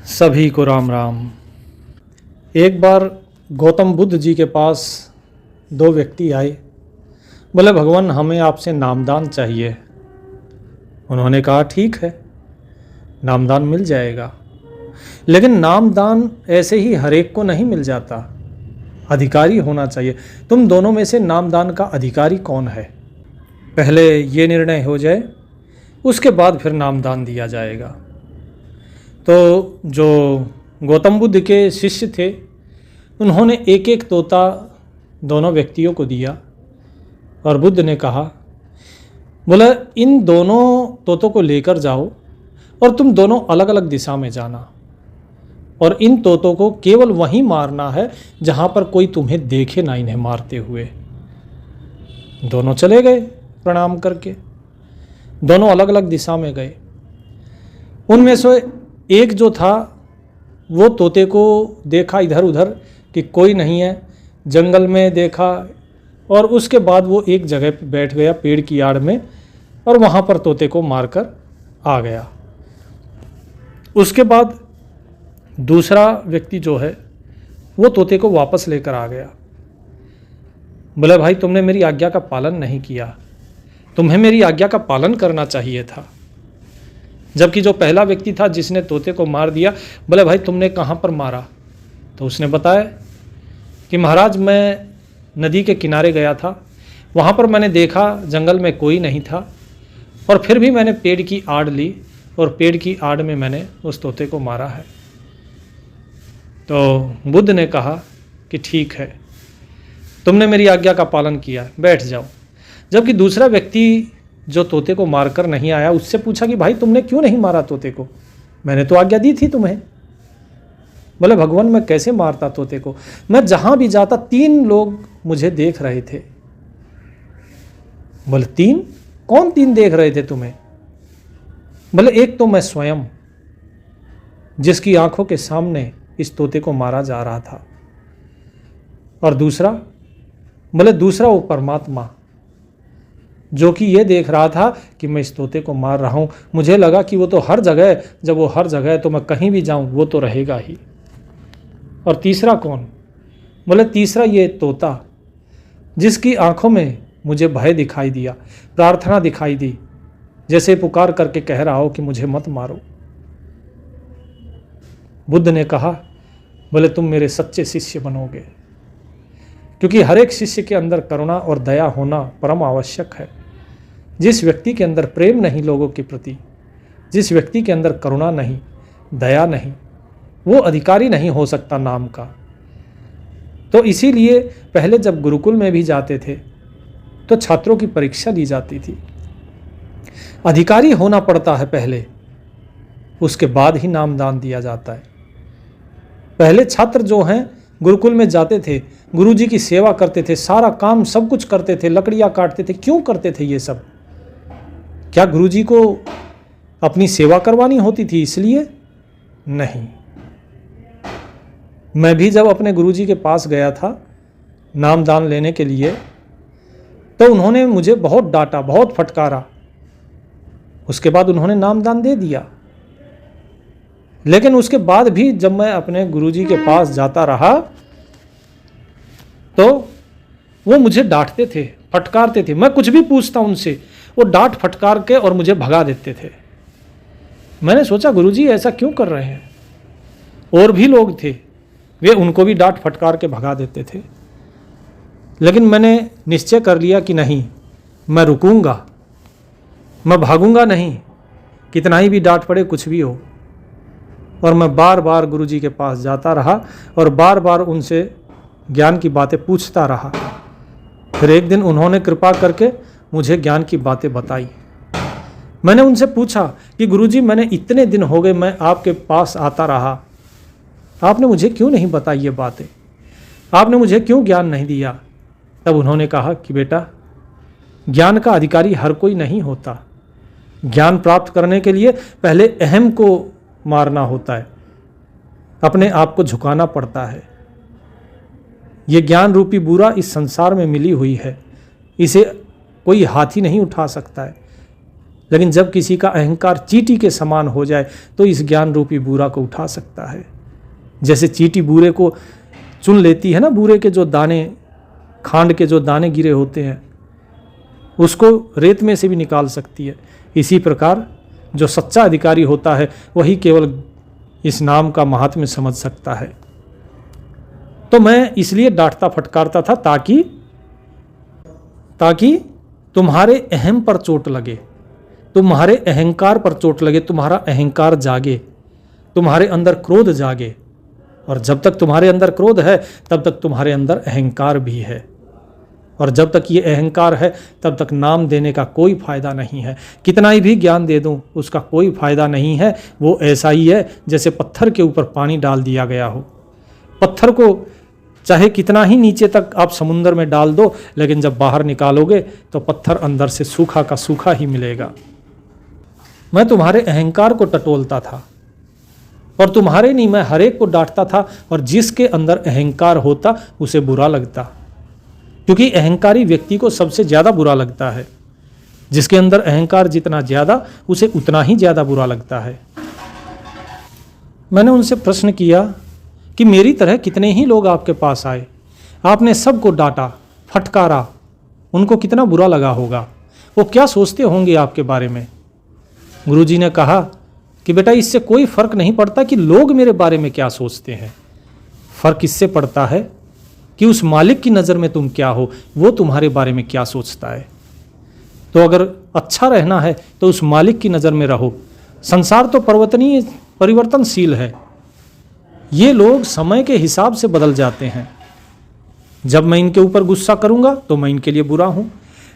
सभी को राम राम। एक बार गौतम बुद्ध जी के पास दो व्यक्ति आए। बोले, भगवान हमें आपसे नामदान चाहिए। उन्होंने कहा ठीक है, नामदान मिल जाएगा, लेकिन नामदान ऐसे ही हर एक को नहीं मिल जाता, अधिकारी होना चाहिए। तुम दोनों में से नामदान का अधिकारी कौन है, पहले ये निर्णय हो जाए, उसके बाद फिर नामदान दिया जाएगा। तो जो गौतम बुद्ध के शिष्य थे उन्होंने एक एक तोता दोनों व्यक्तियों को दिया और बुद्ध ने कहा, बोला इन दोनों तोतों को लेकर जाओ और तुम दोनों अलग अलग दिशा में जाना और इन तोतों को केवल वहीं मारना है जहाँ पर कोई तुम्हें देखे ना इन्हें मारते हुए। दोनों चले गए प्रणाम करके, दोनों अलग अलग दिशा में गए। उनमें से एक जो था वो तोते को देखा इधर उधर कि कोई नहीं है, जंगल में देखा और उसके बाद वो एक जगह पर बैठ गया पेड़ की आड़ में और वहाँ पर तोते को मारकर आ गया। उसके बाद दूसरा व्यक्ति जो है वो तोते को वापस लेकर आ गया। बोला, भाई तुमने मेरी आज्ञा का पालन नहीं किया, तुम्हें मेरी आज्ञा का पालन करना चाहिए था। जबकि जो पहला व्यक्ति था जिसने तोते को मार दिया, बोले भाई तुमने कहाँ पर मारा? तो उसने बताया कि महाराज मैं नदी के किनारे गया था, वहाँ पर मैंने देखा जंगल में कोई नहीं था और फिर भी मैंने पेड़ की आड़ ली और पेड़ की आड़ में मैंने उस तोते को मारा है। तो बुद्ध ने कहा कि ठीक है, तुमने मेरी आज्ञा का पालन किया, बैठ जाओ। जबकि दूसरा व्यक्ति जो तोते को मारकर नहीं आया उससे पूछा कि भाई तुमने क्यों नहीं मारा तोते को? मैंने तो आज्ञा दी थी तुम्हें। बोले, भगवान मैं कैसे मारता तोते को? मैं जहां भी जाता 3 लोग मुझे देख रहे थे। बोले 3? कौन 3 देख रहे थे तुम्हें? बोले एक तो मैं स्वयं, जिसकी आंखों के सामने इस तोते को मारा जा रहा था, और दूसरा, बोले दूसरा वो परमात्मा जो कि ये देख रहा था कि मैं इस तोते को मार रहा हूँ। मुझे लगा कि वो तो हर जगह है, जब वो हर जगह है तो मैं कहीं भी जाऊँ वो तो रहेगा ही। और तीसरा कौन? बोले तीसरा ये तोता जिसकी आंखों में मुझे भय दिखाई दिया, प्रार्थना दिखाई दी, जैसे पुकार करके कह रहा हो कि मुझे मत मारो। बुद्ध ने कहा, बोले तुम मेरे सच्चे शिष्य बनोगे, क्योंकि हर एक शिष्य के अंदर करुणा और दया होना परम आवश्यक है। जिस व्यक्ति के अंदर प्रेम नहीं लोगों के प्रति, जिस व्यक्ति के अंदर करुणा नहीं, दया नहीं, वो अधिकारी नहीं हो सकता नाम का। तो इसीलिए पहले जब गुरुकुल में भी जाते थे तो छात्रों की परीक्षा ली जाती थी। अधिकारी होना पड़ता है पहले, उसके बाद ही नामदान दिया जाता है। पहले छात्र जो हैं गुरुकुल में जाते थे, गुरुजी की सेवा करते थे, सारा काम सब कुछ करते थे, लकड़ियाँ काटते थे। क्यों करते थे ये सब? क्या गुरुजी को अपनी सेवा करवानी होती थी इसलिए? नहीं। मैं भी जब अपने गुरुजी के पास गया था नामदान लेने के लिए तो उन्होंने मुझे बहुत डांटा, बहुत फटकारा। उसके बाद उन्होंने नामदान दे दिया, लेकिन उसके बाद भी जब मैं अपने गुरुजी के पास जाता रहा तो वो मुझे डांटते थे, फटकारते थे। मैं कुछ भी पूछता उनसे, वो डांट फटकार के और मुझे भगा देते थे। मैंने सोचा गुरुजी ऐसा क्यों कर रहे हैं? और भी लोग थे, वे उनको भी डांट फटकार के भगा देते थे। लेकिन मैंने निश्चय कर लिया कि नहीं, मैं रुकूंगा, मैं भागूंगा नहीं, कितना ही भी डांट पड़े, कुछ भी हो। और मैं बार बार गुरुजी के पास जाता रहा और बार बार उनसे ज्ञान की बातें पूछता रहा। फिर एक दिन उन्होंने कृपा करके मुझे ज्ञान की बातें बताई। मैंने उनसे पूछा कि गुरुजी मैंने इतने दिन हो गए मैं आपके पास आता रहा, आपने मुझे क्यों नहीं बताई ये बातें, आपने मुझे क्यों ज्ञान नहीं दिया? तब उन्होंने कहा कि बेटा, ज्ञान का अधिकारी हर कोई नहीं होता। ज्ञान प्राप्त करने के लिए पहले अहम को मारना होता है, अपने आप को झुकाना पड़ता है। ये ज्ञान रूपी बूरा इस संसार में मिली हुई है, इसे कोई हाथी नहीं उठा सकता है। लेकिन जब किसी का अहंकार चींटी के समान हो जाए तो इस ज्ञान रूपी बूरा को उठा सकता है। जैसे चींटी बूरे को चुन लेती है ना, बूरे के जो दाने, खांड के जो दाने गिरे होते हैं उसको रेत में से भी निकाल सकती है। इसी प्रकार जो सच्चा अधिकारी होता है वही केवल इस नाम का महात्म्य समझ सकता है। तो मैं इसलिए डांटता फटकारता था ताकि तुम्हारे अहम पर चोट लगे, तुम्हारे अहंकार पर चोट लगे, तुम्हारा अहंकार जागे, तुम्हारे अंदर क्रोध जागे। और जब तक तुम्हारे अंदर क्रोध है तब तक तुम्हारे अंदर अहंकार भी है, और जब तक ये अहंकार है तब तक नाम देने का कोई फायदा नहीं है। कितना ही भी ज्ञान दे दूं उसका कोई फायदा नहीं है। वो ऐसा ही है जैसे पत्थर के ऊपर पानी डाल दिया गया हो। पत्थर को चाहे कितना ही नीचे तक आप समुद्र में डाल दो, लेकिन जब बाहर निकालोगे तो पत्थर अंदर से सूखा का सूखा ही मिलेगा। मैं तुम्हारे अहंकार को टटोलता था, और तुम्हारे नहीं, मैं हर एक को डांटता था, और जिसके अंदर अहंकार होता उसे बुरा लगता, क्योंकि अहंकारी व्यक्ति को सबसे ज़्यादा बुरा लगता है। जिसके अंदर अहंकार जितना ज़्यादा उसे उतना ही ज़्यादा बुरा लगता है। मैंने उनसे प्रश्न किया कि मेरी तरह कितने ही लोग आपके पास आए, आपने सबको डांटा फटकारा, उनको कितना बुरा लगा होगा, वो क्या सोचते होंगे आपके बारे में। गुरुजी ने कहा कि बेटा इससे कोई फर्क नहीं पड़ता कि लोग मेरे बारे में क्या सोचते हैं, फर्क इससे पड़ता है कि उस मालिक की नज़र में तुम क्या हो, वो तुम्हारे बारे में क्या सोचता है। तो अगर अच्छा रहना है तो उस मालिक की नज़र में रहो। संसार तो परिवर्तनशील है, ये लोग समय के हिसाब से बदल जाते हैं। जब मैं इनके ऊपर गुस्सा करूंगा तो मैं इनके लिए बुरा हूं,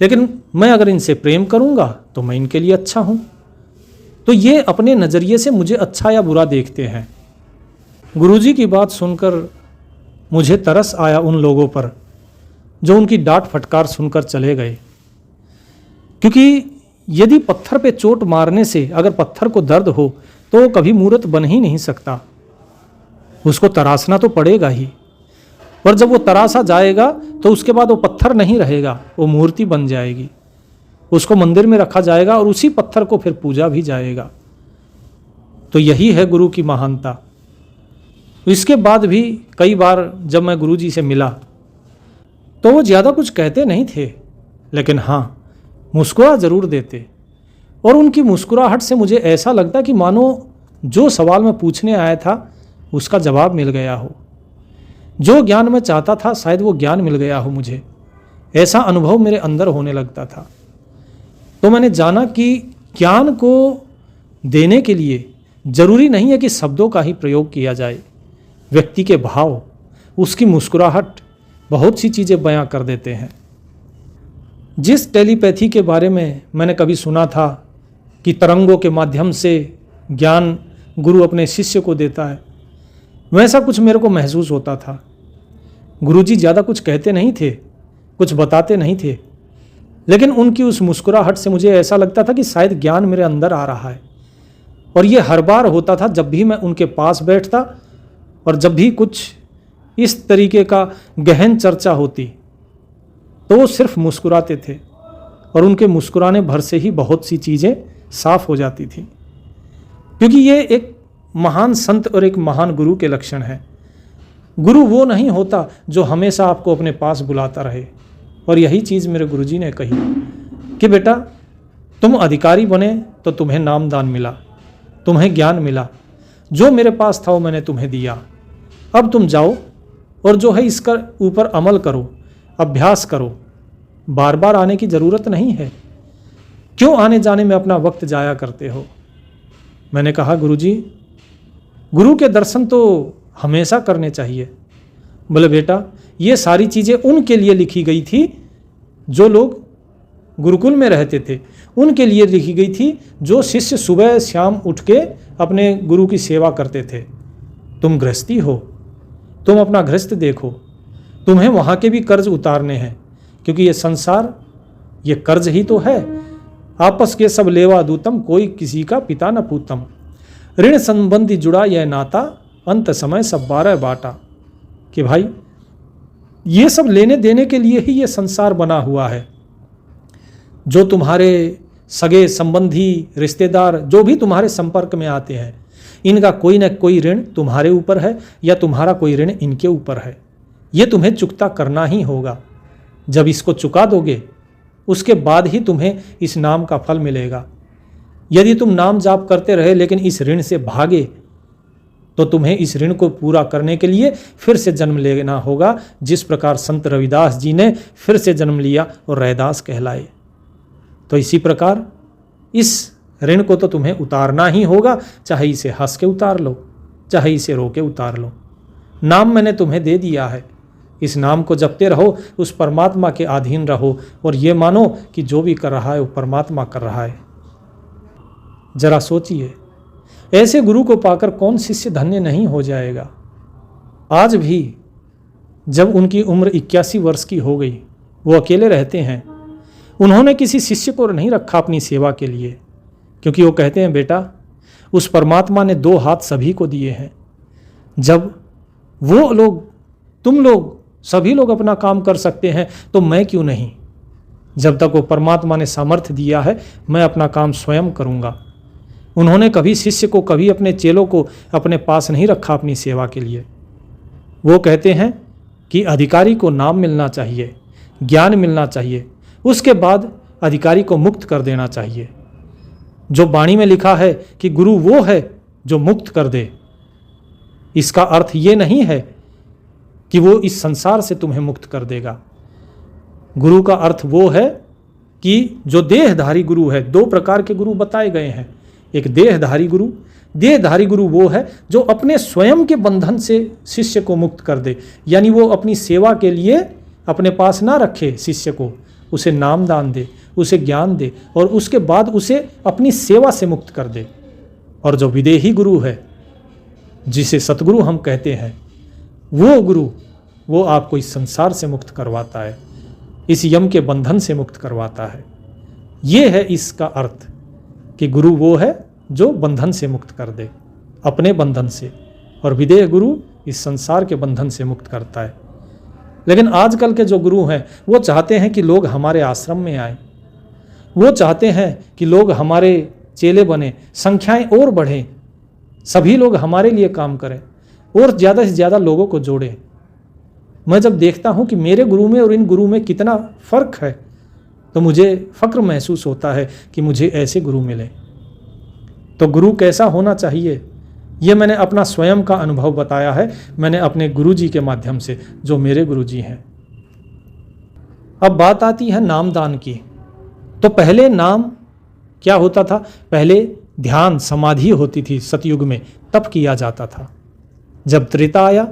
लेकिन मैं अगर इनसे प्रेम करूंगा तो मैं इनके लिए अच्छा हूं। तो ये अपने नज़रिए से मुझे अच्छा या बुरा देखते हैं। गुरुजी की बात सुनकर मुझे तरस आया उन लोगों पर जो उनकी डांट फटकार सुनकर चले गए, क्योंकि यदि पत्थर पे चोट मारने से अगर पत्थर को दर्द हो तो वो कभी मूर्त बन ही नहीं सकता, उसको तराशना तो पड़ेगा ही। और जब वो तराशा जाएगा तो उसके बाद वो पत्थर नहीं रहेगा, वो मूर्ति बन जाएगी, उसको मंदिर में रखा जाएगा और उसी पत्थर को फिर पूजा भी जाएगा। तो यही है गुरु की महानता। इसके बाद भी कई बार जब मैं गुरुजी से मिला तो वो ज़्यादा कुछ कहते नहीं थे, लेकिन हाँ मुस्कुरा ज़रूर देते, और उनकी मुस्कुराहट से मुझे ऐसा लगता कि मानो जो सवाल मैं पूछने आया था उसका जवाब मिल गया हो, जो ज्ञान मैं चाहता था शायद वो ज्ञान मिल गया हो मुझे। ऐसा अनुभव मेरे अंदर होने लगता था। तो मैंने जाना कि ज्ञान को देने के लिए जरूरी नहीं है कि शब्दों का ही प्रयोग किया जाए। व्यक्ति के भाव, उसकी मुस्कुराहट बहुत सी चीज़ें बयां कर देते हैं। जिस टेलीपैथी के बारे में मैंने कभी सुना था कि तरंगों के माध्यम से ज्ञान गुरु अपने शिष्य को देता है, वैसा कुछ मेरे को महसूस होता था। गुरुजी ज़्यादा कुछ कहते नहीं थे, कुछ बताते नहीं थे, लेकिन उनकी उस मुस्कुराहट से मुझे ऐसा लगता था कि शायद ज्ञान मेरे अंदर आ रहा है। और ये हर बार होता था जब भी मैं उनके पास बैठता और जब भी कुछ इस तरीके का गहन चर्चा होती तो वो सिर्फ मुस्कुराते थे, और उनके मुस्कुराने भर से ही बहुत सी चीज़ें साफ हो जाती थी। क्योंकि ये एक महान संत और एक महान गुरु के लक्षण हैं। गुरु वो नहीं होता जो हमेशा आपको अपने पास बुलाता रहे। और यही चीज़ मेरे गुरुजी ने कही कि बेटा तुम अधिकारी बने तो तुम्हें नामदान मिला, तुम्हें ज्ञान मिला, जो मेरे पास था वो मैंने तुम्हें दिया। अब तुम जाओ और जो है इसका ऊपर अमल करो, अभ्यास करो। बार बार आने की ज़रूरत नहीं है, क्यों आने जाने में अपना वक्त जाया करते हो। मैंने कहा गुरुजी गुरु के दर्शन तो हमेशा करने चाहिए। बोले बेटा ये सारी चीज़ें उनके लिए लिखी गई थी जो लोग गुरुकुल में रहते थे, उनके लिए लिखी गई थी जो शिष्य सुबह शाम उठ के अपने गुरु की सेवा करते थे। तुम गृहस्थी हो, तुम अपना गृहस्थ देखो, तुम्हें वहाँ के भी कर्ज उतारने हैं, क्योंकि ये संसार ये कर्ज ही तो है। आपस के सब लेवा दूतम, कोई किसी का पिता न पूतम। ऋण संबंधी जुड़ा यह नाता, अंत समय सब 12 बाटा। कि भाई ये सब लेने देने के लिए ही ये संसार बना हुआ है। जो तुम्हारे सगे संबंधी रिश्तेदार जो भी तुम्हारे संपर्क में आते हैं, इनका कोई न कोई ऋण तुम्हारे ऊपर है या तुम्हारा कोई ऋण इनके ऊपर है। ये तुम्हें चुकता करना ही होगा। जब इसको चुका दोगे उसके बाद ही तुम्हें इस नाम का फल मिलेगा। यदि तुम नाम जाप करते रहे लेकिन इस ऋण से भागे तो तुम्हें इस ऋण को पूरा करने के लिए फिर से जन्म लेना होगा, जिस प्रकार संत रविदास जी ने फिर से जन्म लिया और रैदास कहलाए। तो इसी प्रकार इस ऋण को तो तुम्हें उतारना ही होगा, चाहे इसे हंस के उतार लो, चाहे इसे रो के उतार लो। नाम मैंने तुम्हें दे दिया है, इस नाम को जपते रहो, उस परमात्मा के अधीन रहो और ये मानो कि जो भी कर रहा है वो परमात्मा कर रहा है। जरा सोचिए, ऐसे गुरु को पाकर कौन शिष्य धन्य नहीं हो जाएगा। आज भी जब उनकी उम्र 81 वर्ष की हो गई, वो अकेले रहते हैं। उन्होंने किसी शिष्य को नहीं रखा अपनी सेवा के लिए, क्योंकि वो कहते हैं बेटा उस परमात्मा ने 2 हाथ सभी को दिए हैं। जब वो लोग, तुम लोग, सभी लोग अपना काम कर सकते हैं तो मैं क्यों नहीं। जब तक वो परमात्मा ने सामर्थ्य दिया है मैं अपना काम स्वयं करूँगा। उन्होंने कभी शिष्य को, कभी अपने चेलों को अपने पास नहीं रखा अपनी सेवा के लिए। वो कहते हैं कि अधिकारी को नाम मिलना चाहिए, ज्ञान मिलना चाहिए, उसके बाद अधिकारी को मुक्त कर देना चाहिए। जो वाणी में लिखा है कि गुरु वो है जो मुक्त कर दे, इसका अर्थ ये नहीं है कि वो इस संसार से तुम्हें मुक्त कर देगा। गुरु का अर्थ वो है कि जो देहधारी गुरु है। 2 प्रकार के गुरु बताए गए हैं। एक देहधारी गुरु, देहधारी गुरु वो है जो अपने स्वयं के बंधन से शिष्य को मुक्त कर दे, यानी वो अपनी सेवा के लिए अपने पास ना रखे शिष्य को, उसे नाम दान दे, उसे ज्ञान दे और उसके बाद उसे अपनी सेवा से मुक्त कर दे। और जो विदेही गुरु है, जिसे सतगुरु हम कहते हैं, वो गुरु, वो आपको इस संसार से मुक्त करवाता है, इस यम के बंधन से मुक्त करवाता है। ये है इसका अर्थ कि गुरु वो है जो बंधन से मुक्त कर दे, अपने बंधन से, और विदेह गुरु इस संसार के बंधन से मुक्त करता है। लेकिन आजकल के जो गुरु हैं वो चाहते हैं कि लोग हमारे आश्रम में आए, वो चाहते हैं कि लोग हमारे चेले बने, संख्याएं और बढ़ें, सभी लोग हमारे लिए काम करें और ज़्यादा से ज़्यादा लोगों को जोड़ें। मैं जब देखता हूँ कि मेरे गुरु में और इन गुरु में कितना फ़र्क है तो मुझे फ़क्र महसूस होता है कि मुझे ऐसे गुरु मिले। तो गुरु कैसा होना चाहिए, ये मैंने अपना स्वयं का अनुभव बताया है, मैंने अपने गुरुजी के माध्यम से, जो मेरे गुरुजी हैं। अब बात आती है नामदान की। तो पहले नाम क्या होता था, पहले ध्यान समाधि होती थी सतयुग में, तप किया जाता था। जब त्रेता आया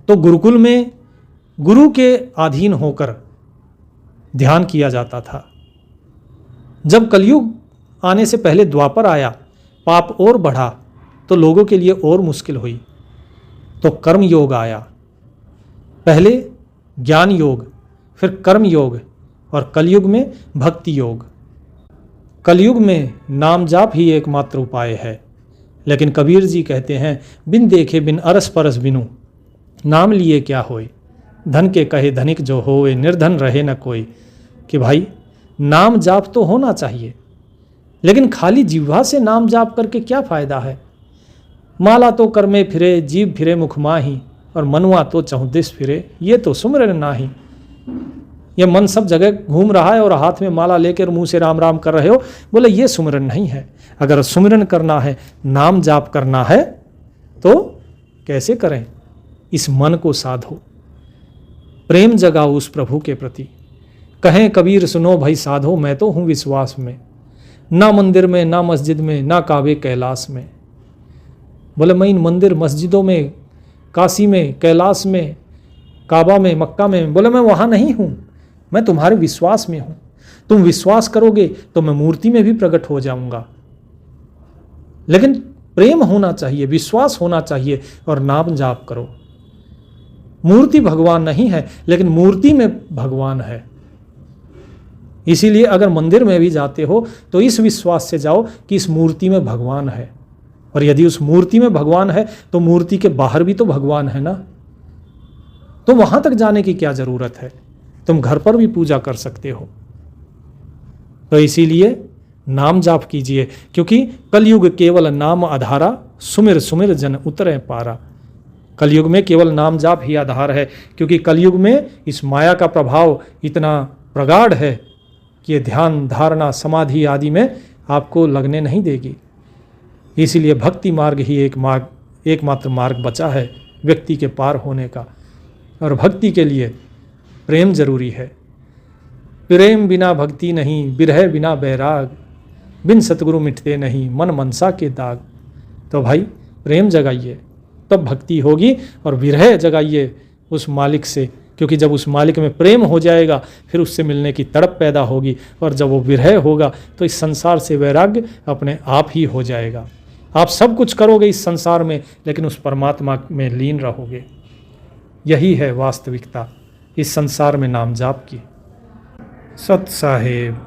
तो गुरुकुल में गुरु के अधीन होकर ध्यान किया जाता था। जब कलयुग आने से पहले द्वापर आया, पाप और बढ़ा तो लोगों के लिए और मुश्किल हुई, तो कर्म योग आया। पहले ज्ञान योग, फिर कर्म योग और कलयुग में भक्ति योग। कलयुग में नाम जाप ही एकमात्र उपाय है। लेकिन कबीर जी कहते हैं, बिन देखे बिन अरस परस बिनु, नाम लिए क्या होए, धन के कहे धनिक जो होए, निर्धन रहे न कोई। कि भाई नाम जाप तो होना चाहिए, लेकिन खाली जिह्वा से नाम जाप करके क्या फ़ायदा है। माला तो कर में फिरे, जीव फिरे मुख माही, और मनवा तो चहुदिस फिरे, ये तो सुमिरन नाही। ये मन सब जगह घूम रहा है और हाथ में माला लेकर मुंह से राम राम कर रहे हो, बोले ये सुमिरन नहीं है। अगर सुमिरन करना है, नाम जाप करना है तो कैसे करें, इस मन को साधो, प्रेम जगाओ उस प्रभु के प्रति। कहें कबीर सुनो भाई साधो, मैं तो हूँ विश्वास में, ना मंदिर में ना मस्जिद में ना काबे कैलाश में। बोले मैं इन मंदिर मस्जिदों में, काशी में, कैलाश में, काबा में, मक्का में, बोले मैं वहाँ नहीं हूँ, मैं तुम्हारे विश्वास में हूँ। तुम विश्वास करोगे तो मैं मूर्ति में भी प्रकट हो जाऊँगा। लेकिन प्रेम होना चाहिए, विश्वास होना चाहिए और नाम जाप करो। मूर्ति भगवान नहीं है, लेकिन मूर्ति में भगवान है। इसीलिए अगर मंदिर में भी जाते हो तो इस विश्वास से जाओ कि इस मूर्ति में भगवान है, और यदि उस मूर्ति में भगवान है तो मूर्ति के बाहर भी तो भगवान है ना। तो वहां तक जाने की क्या जरूरत है, तुम घर पर भी पूजा कर सकते हो। तो इसीलिए नाम जाप कीजिए, क्योंकि कलयुग केवल नाम आधारा, सुमिर सुमिर जन उतरे पारा। कलयुग में केवल नाम जाप ही आधार है, क्योंकि कलयुग में इस माया का प्रभाव इतना प्रगाढ़ है कि ये ध्यान धारणा समाधि आदि में आपको लगने नहीं देगी। इसीलिए भक्ति मार्ग ही एकमात्र मार्ग बचा है व्यक्ति के पार होने का। और भक्ति के लिए प्रेम जरूरी है। प्रेम बिना भक्ति नहीं, बिरह बिना बैराग, बिन सतगुरु मिटते नहीं मन मनसा के दाग। तो भाई प्रेम जगाइए, तब भक्ति होगी, और विरह जगाइए उस मालिक से, क्योंकि जब उस मालिक में प्रेम हो जाएगा फिर उससे मिलने की तड़प पैदा होगी, और जब वो विरह होगा तो इस संसार से वैराग्य अपने आप ही हो जाएगा। आप सब कुछ करोगे इस संसार में, लेकिन उस परमात्मा में लीन रहोगे। यही है वास्तविकता इस संसार में नाम जाप की। सत साहेब।